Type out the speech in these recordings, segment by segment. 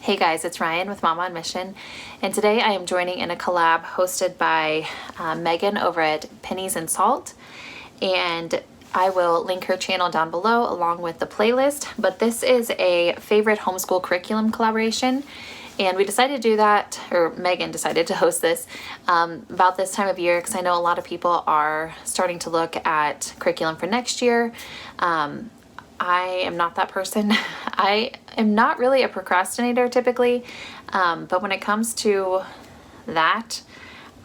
Hey guys, it's Ryan with Momma on Mission, and today I am joining in a collab hosted by Megan over at Pennies and Salt, and I will link her channel down below along with the playlist, but this is a favorite homeschool curriculum collaboration, and we decided to do that, or Megan decided to host this about this time of year because I know a lot of people are starting to look at curriculum for next year. I am not that person. I am not really a procrastinator typically, but when it comes to that,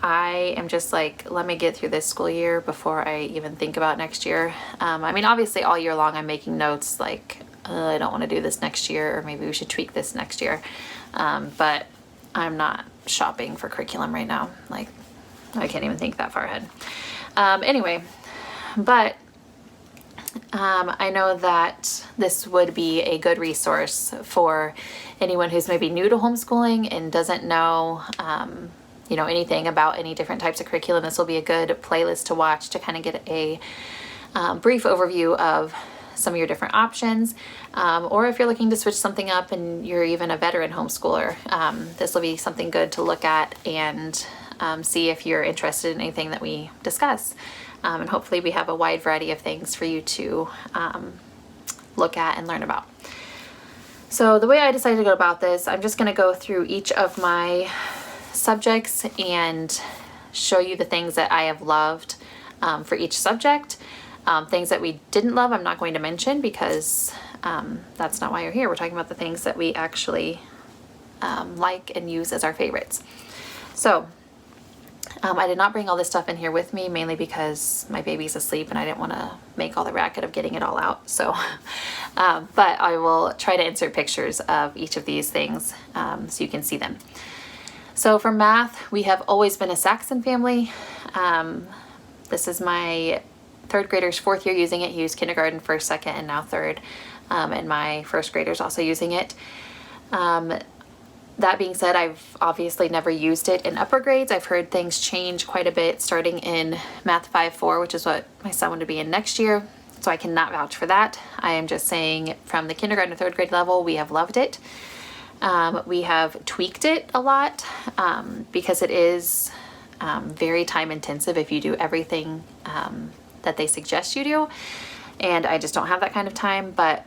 I am just like, let me get through this school year before I even think about next year. I mean, obviously all year long I'm making notes like, I don't want to do this next year, or maybe we should tweak this next year. But I'm not shopping for curriculum right now. Like, I can't even think that far ahead. Anyway, but I know that this would be a good resource for anyone who's maybe new to homeschooling and doesn't know, anything about any different types of curriculum. This will be a good playlist to watch to kind of get a brief overview of some of your different options. Or if you're looking to switch something up and you're even a veteran homeschooler, this will be something good to look at and see if you're interested in anything that we discuss. And hopefully we have a wide variety of things for you to look at and learn about. So the way I decided to go about this, I'm just going to go through each of my subjects and show you the things that I have loved for each subject. Things that we didn't love, I'm not going to mention because that's not why you're here. We're talking about the things that we actually like and use as our favorites. So I did not bring all this stuff in here with me, mainly because my baby's asleep and I didn't want to make all the racket of getting it all out. So, but I will try to insert pictures of each of these things so you can see them. So for math, we have always been a Saxon family. This is my third grader's fourth year using it. He used kindergarten, first, second, and now third. And my first grader's also using it. That being said, I've obviously never used it in upper grades. I've heard things change quite a bit starting in Math 5-4, which is what my son would be in next year. So I cannot vouch for that. I am just saying from the kindergarten to third grade level, we have loved it. We have tweaked it a lot because it is very time intensive if you do everything that they suggest you do. And I just don't have that kind of time, but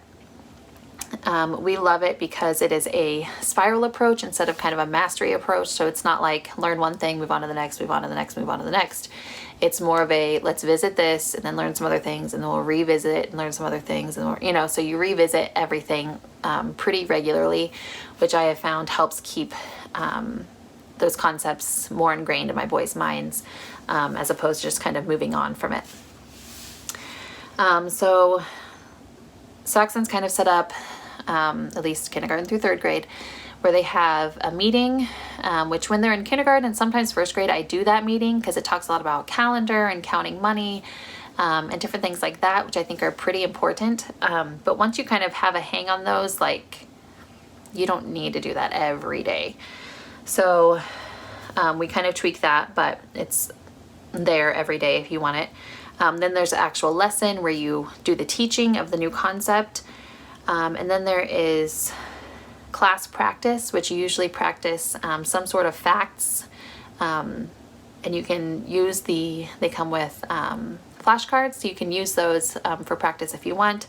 we love it because it is a spiral approach instead of kind of a mastery approach. So it's not like learn one thing, move on to the next, move on to the next, move on to the next. It's more of a let's visit this and then learn some other things, and then we'll revisit it and learn some other things, and so you revisit everything pretty regularly, which I have found helps keep those concepts more ingrained in my boys' minds as opposed to just kind of moving on from it. So Saxon's kind of set up, at least kindergarten through third grade, where they have a meeting, which when they're in kindergarten and sometimes first grade, I do that meeting because it talks a lot about calendar and counting money and different things like that, which I think are pretty important. But once you kind of have a hang on those, like, you don't need to do that every day. So we kind of tweak that, but it's there every day if you want it. Then there's an actual lesson where you do the teaching of the new concept. And then there is class practice, which you usually practice some sort of facts. And you can use they come with flashcards, so you can use those for practice if you want.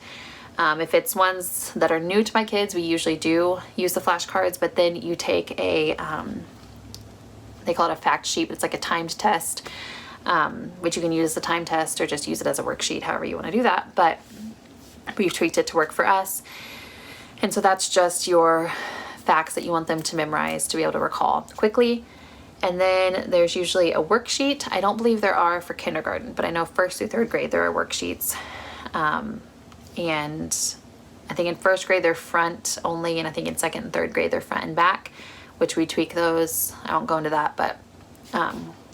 If it's ones that are new to my kids, we usually do use the flashcards, but then you take they call it a fact sheet. It's like a timed test. Which you can use as a time test or just use it as a worksheet, however you want to do that. But we've tweaked it to work for us. And so that's just your facts that you want them to memorize to be able to recall quickly. And then there's usually a worksheet. I don't believe there are for kindergarten, but I know first through third grade there are worksheets. And I think in first grade they're front only, and I think in second and third grade they're front and back, which we tweak those. I won't go into that, but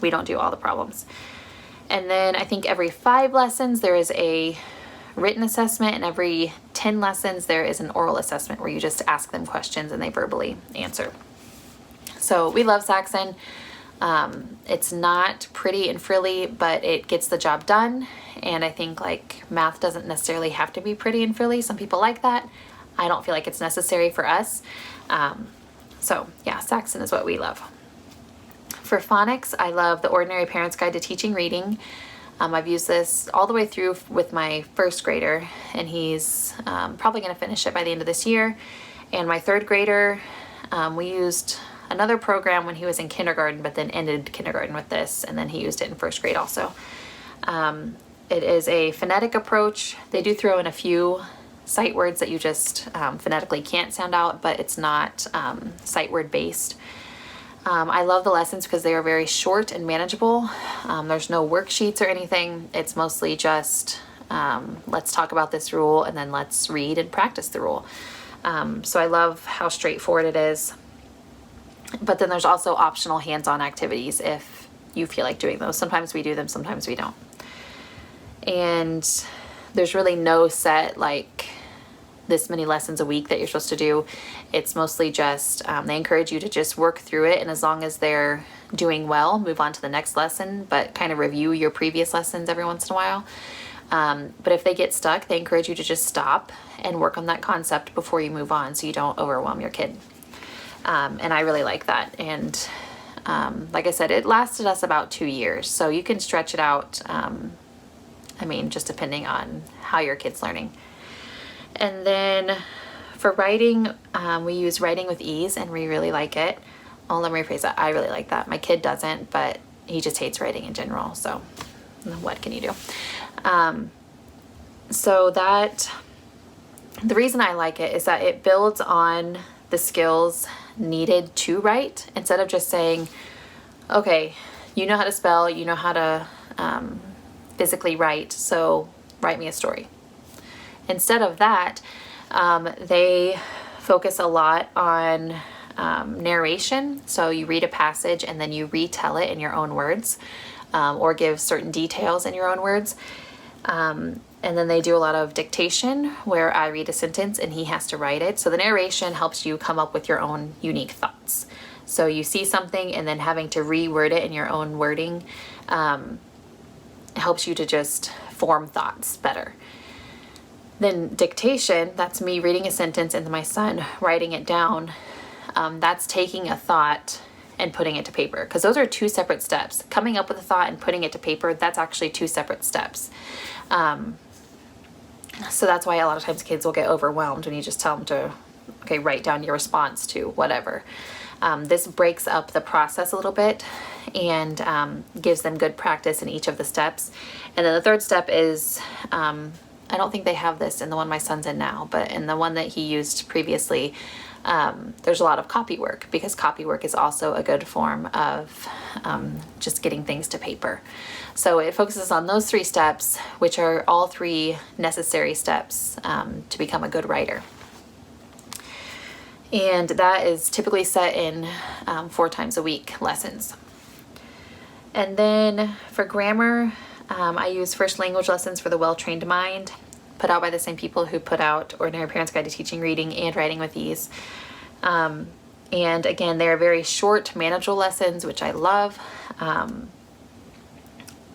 we don't do all the problems. And then I think every 5 lessons there is a written assessment, and every 10 lessons there is an oral assessment where you just ask them questions and they verbally answer. So we love Saxon. It's not pretty and frilly, but it gets the job done. And I think like math doesn't necessarily have to be pretty and frilly. Some people like that. I don't feel like it's necessary for us. So yeah, Saxon is what we love. For phonics, I love the Ordinary Parent's Guide to Teaching Reading. I've used this all the way through with my first grader, and he's probably going to finish it by the end of this year. And my third grader, we used another program when he was in kindergarten, but then ended kindergarten with this, and then he used it in first grade also. It is a phonetic approach. They do throw in a few sight words that you just phonetically can't sound out, but it's not sight word based. I love the lessons because they are very short and manageable. There's no worksheets or anything. It's mostly just let's talk about this rule and then let's read and practice the rule. So I love how straightforward it is. But then there's also optional hands-on activities if you feel like doing those. Sometimes we do them, sometimes we don't. And there's really no set like this many lessons a week that you're supposed to do. It's mostly just they encourage you to just work through it, and as long as they're doing well, move on to the next lesson, but kind of review your previous lessons every once in a while. But if they get stuck, they encourage you to just stop and work on that concept before you move on so you don't overwhelm your kid. And I really like that. And like I said, it lasted us about 2 years, so you can stretch it out, just depending on how your kid's learning. And then for writing, we use Writing with Ease, and we really like it. Oh, let me rephrase that. I really like that. My kid doesn't, but he just hates writing in general, so what can you do? So that, the reason I like it is that it builds on the skills needed to write, instead of just saying, okay, you know how to spell, you know how to physically write, so write me a story. Instead of that, they focus a lot on narration. So you read a passage and then you retell it in your own words, or give certain details in your own words. And then they do a lot of dictation where I read a sentence and he has to write it. So the narration helps you come up with your own unique thoughts. So you see something and then having to reword it in your own wording helps you to just form thoughts better. Then dictation, that's me reading a sentence and then my son writing it down. That's taking a thought and putting it to paper, because those are two separate steps. Coming up with a thought and putting it to paper, that's actually two separate steps. So that's why a lot of times kids will get overwhelmed when you just tell them to, okay, write down your response to whatever. This breaks up the process a little bit and gives them good practice in each of the steps. And then the third step is, I don't think they have this in the one my son's in now, but in the one that he used previously, there's a lot of copy work, because copy work is also a good form of just getting things to paper. So it focuses on those 3 steps, which are all 3 necessary steps to become a good writer. And that is typically set in 4 times a week lessons. And then for grammar, I use First Language Lessons for the Well-Trained Mind, put out by the same people who put out Ordinary Parent's Guide to Teaching Reading and Writing with Ease. And again, they're very short, manageable lessons, which I love.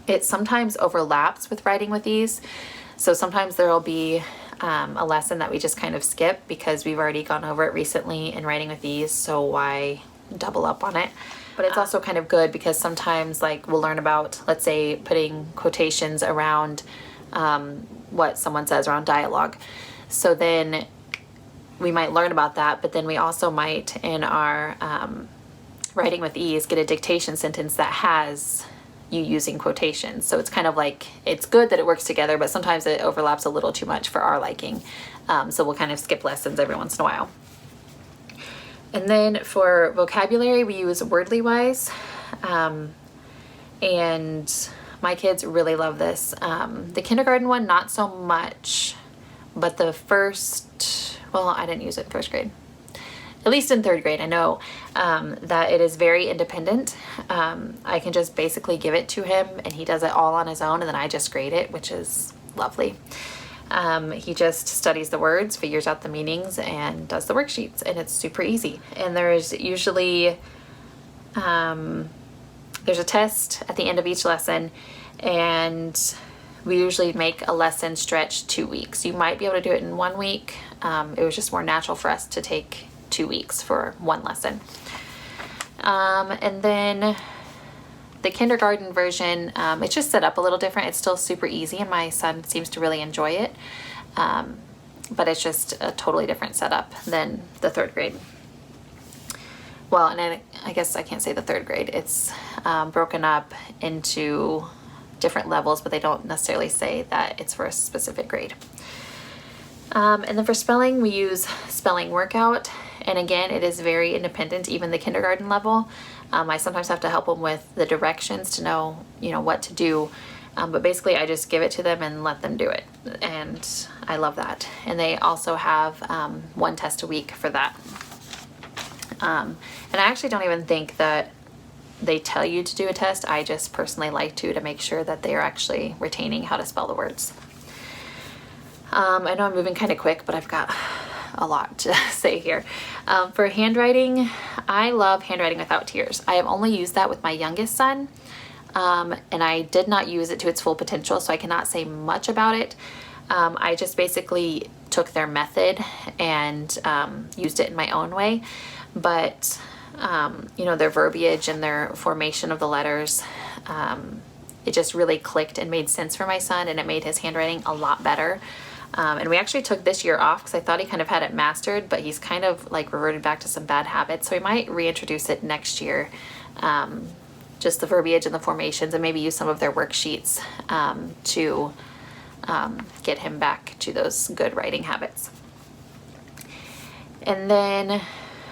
It sometimes overlaps with Writing with Ease. So sometimes there will be a lesson that we just kind of skip because we've already gone over it recently in Writing with Ease, so why double up on it? But it's also kind of good because sometimes like we'll learn about, let's say, putting quotations around what someone says around dialogue. So then we might learn about that, but then we also might in our Writing with Ease get a dictation sentence that has you using quotations. So it's kind of like, it's good that it works together, but sometimes it overlaps a little too much for our liking. So we'll kind of skip lessons every once in a while. And then for vocabulary, we use Wordly Wise. And my kids really love this. The kindergarten one, not so much, but the first, well, I didn't use it in first grade. At least in third grade, I know that it is very independent. I can just basically give it to him and he does it all on his own, and then I just grade it, which is lovely. He just studies the words, figures out the meanings, and does the worksheets, and it's super easy. And there's usually, there's a test at the end of each lesson, and we usually make a lesson stretch 2 weeks. You might be able to do it in 1 week. It was just more natural for us to take 2 weeks for one lesson. And then the kindergarten version, it's just set up a little different. It's still super easy, and my son seems to really enjoy it. But it's just a totally different setup than the 3rd grade. Well, and then I guess I can't say the 3rd grade. It's broken up into different levels, but they don't necessarily say that it's for a specific grade. And then for spelling, we use Spelling Workout. And again, it is very independent, even the kindergarten level. I sometimes have to help them with the directions to know, what to do. But basically, I just give it to them and let them do it. And I love that. And they also have 1 test a week for that. And I actually don't even think that they tell you to do a test. I just personally like to make sure that they are actually retaining how to spell the words. I know I'm moving kind of quick, but I've got a lot to say here. For handwriting, I love Handwriting Without Tears. I have only used that with my youngest son, and I did not use it to its full potential, so I cannot say much about it. I just basically took their method and used it in my own way, but their verbiage and their formation of the letters, it just really clicked and made sense for my son, and it made his handwriting a lot better. And we actually took this year off because I thought he kind of had it mastered, but he's kind of like reverted back to some bad habits. So we might reintroduce it next year, just the verbiage and the formations, and maybe use some of their worksheets to get him back to those good writing habits. And then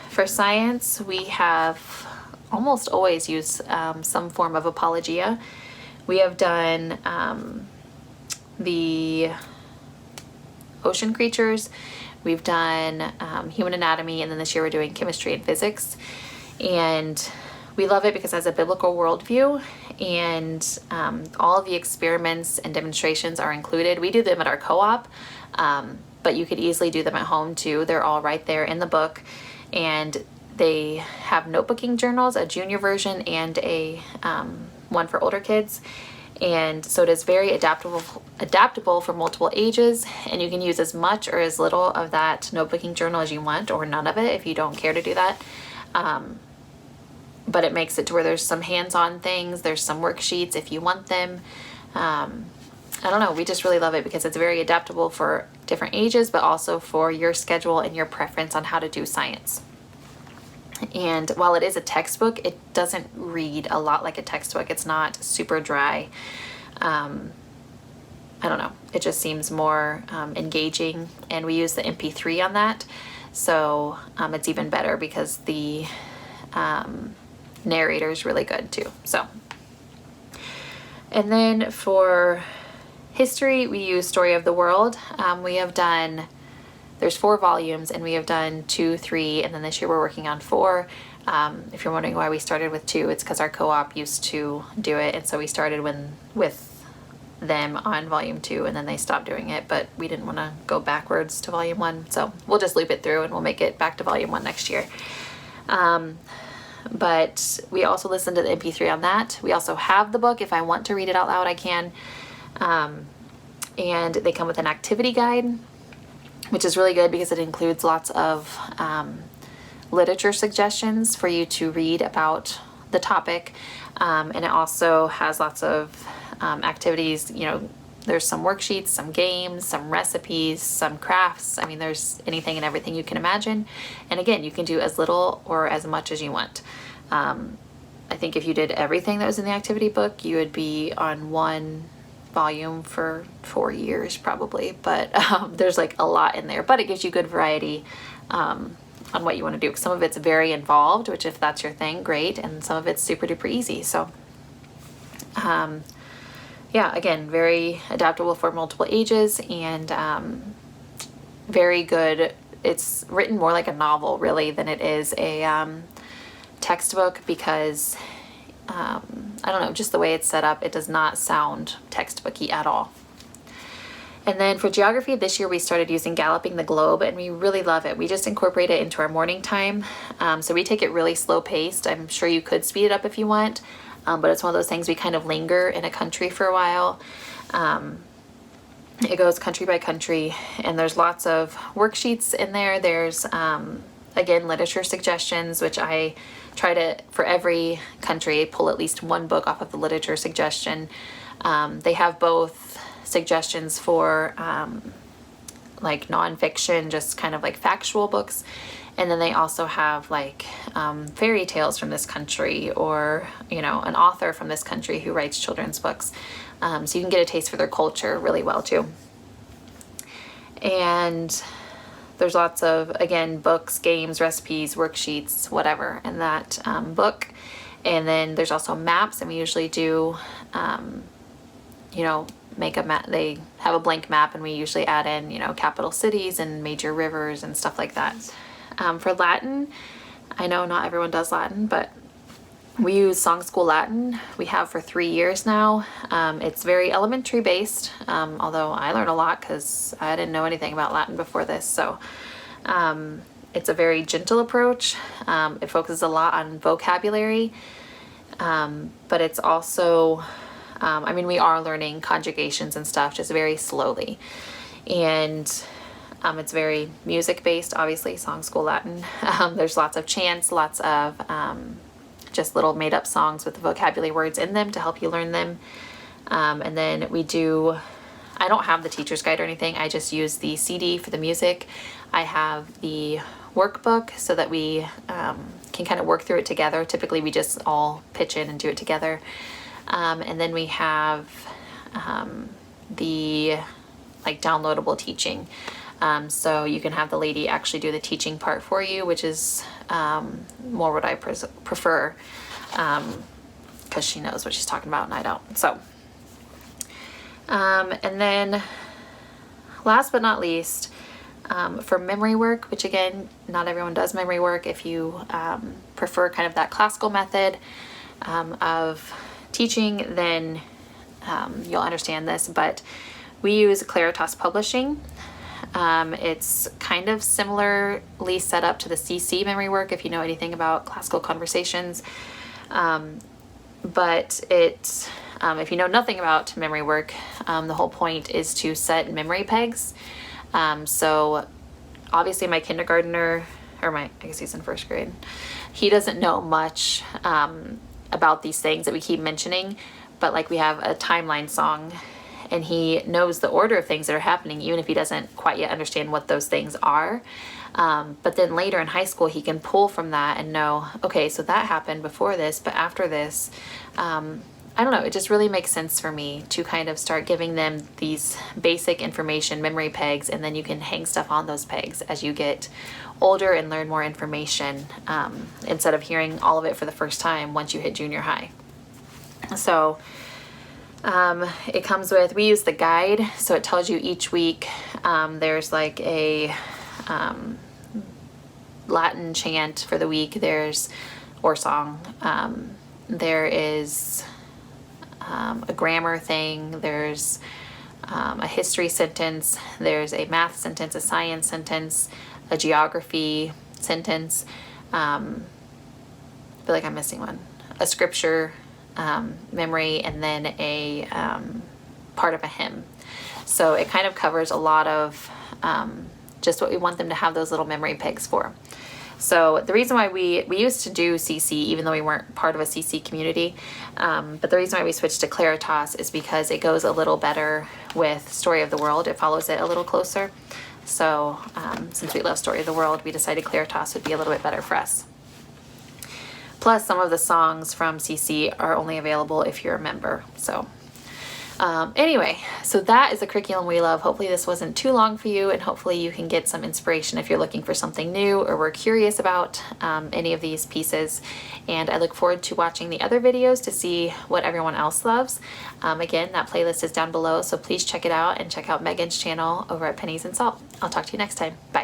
for science, we have almost always used some form of apologia. We have done the ocean creatures, we've done human anatomy, and then this year we're doing chemistry and physics. And we love it because it has a biblical worldview, and all of the experiments and demonstrations are included. We do them at our co-op, but you could easily do them at home too. They're all right there in the book, and they have notebooking journals, a junior version and a one for older kids. And so it is very adaptable for multiple ages, and you can use as much or as little of that notebooking journal as you want, or none of it if you don't care to do that. But it makes it to where there's some hands-on things, there's some worksheets if you want them. I don't know, we just really love it because it's very adaptable for different ages, but also for your schedule and your preference on how to do science. And while it is a textbook, it doesn't read a lot like a textbook. It's not super dry. I don't know. It just seems more engaging. And we use the MP3 on that. So it's even better because the narrator is really good too. So, and then for history, we use Story of the World. We have done... There's 4 volumes, and we have done 2, 3, and then this year we're working on 4. If you're wondering why we started with 2, it's because our co-op used to do it, and so we started with them on volume 2, and then they stopped doing it, but we didn't want to go backwards to volume 1, so we'll just loop it through and we'll make it back to volume 1 next year. But we also listen to the MP3 on that. We also have the book. If I want to read it out loud, I can. And they come with an activity guide, which is really good because it includes lots of literature suggestions for you to read about the topic. And it also has lots of activities. There's some worksheets, some games, some recipes, some crafts. I mean, there's anything and everything you can imagine. And again, you can do as little or as much as you want. I think if you did everything that was in the activity book, you would be on one volume for 4 years probably, but there's like a lot in there, but it gives you good variety on what you want to do. Some of it's very involved, which if that's your thing, great, and some of it's super duper easy. So yeah, again, very adaptable for multiple ages, and very good. It's written more like a novel really than it is a textbook, because I don't know, just the way it's set up, it does not sound textbooky at all. And then for geography, this year we started using Galloping the Globe, and we really love it. We just incorporate it into our morning time. So we take it really slow paced. I'm sure you could speed it up if you want, but it's one of those things we kind of linger in a country for a while. It goes country by country, and there's lots of worksheets in there. There's again, literature suggestions, which I try to, for every country, pull at least one book off of the literature suggestion. They have both suggestions for like nonfiction, just kind of like factual books. And then they also have like fairy tales from this country, or, you know, an author from this country who writes children's books. So you can get a taste for their culture really well too. And there's lots of, again, books, games, recipes, worksheets, whatever in that book. And then there's also maps, and we usually do, you know, make a map. They have a blank map, and we usually add in, you know, capital cities and major rivers and stuff like that. For Latin, I know not everyone does Latin, but we use Song School Latin. We have for 3 years now. It's very elementary based, although I learned a lot because I didn't know anything about Latin before this. So it's a very gentle approach. It focuses a lot on vocabulary, but it's also, I mean, we are learning conjugations and stuff just very slowly. And it's very music based, obviously, Song School Latin. There's lots of chants, lots of just little made up songs with the vocabulary words in them to help you learn them. And then we do, I don't have the teacher's guide or anything. I just use the CD for the music. I have the workbook so that we can kind of work through it together. Typically we just all pitch in and do it together. And then we have the like downloadable teaching. So you can have the lady actually do the teaching part for you, which is more what I prefer, because she knows what she's talking about and I don't. So, and then last but not least, for memory work, which again, not everyone does memory work. If you prefer kind of that classical method of teaching, then you'll understand this, but we use Claritas Publishing. It's kind of similarly set up to the CC memory work if you know anything about classical conversations. But it, if you know nothing about memory work, the whole point is to set memory pegs. So obviously my kindergartner, or I guess he's in first grade, he doesn't know much about these things that we keep mentioning, but like we have a timeline song, and he knows the order of things that are happening, even if he doesn't quite yet understand what those things are. But then later in high school, he can pull from that and know, okay, so that happened before this, but after this, I don't know, it just really makes sense for me to kind of start giving them these basic information, memory pegs, and then you can hang stuff on those pegs as you get older and learn more information, instead of hearing all of it for the first time once you hit junior high. So it comes with, we use the guide, so it tells you each week, there's like a Latin chant for the week, or song, there is a grammar thing, there's a history sentence, there's a math sentence, a science sentence, a geography sentence, I feel like I'm missing one, a scripture memory, and then a part of a hymn. So it kind of covers a lot of just what we want them to have those little memory pegs for. So the reason why we used to do CC, even though we weren't part of a CC community, but the reason why we switched to Claritas is because it goes a little better with Story of the World. It follows it a little closer. So since we love Story of the World, we decided Claritas would be a little bit better for us. Plus, some of the songs from CC are only available if you're a member. So anyway, so that is the curriculum we love. Hopefully this wasn't too long for you, and hopefully you can get some inspiration if you're looking for something new or were curious about any of these pieces. And I look forward to watching the other videos to see what everyone else loves. Again, that playlist is down below, so please check it out, and check out Megan's channel over at Pennies and Salt. I'll talk to you next time. Bye.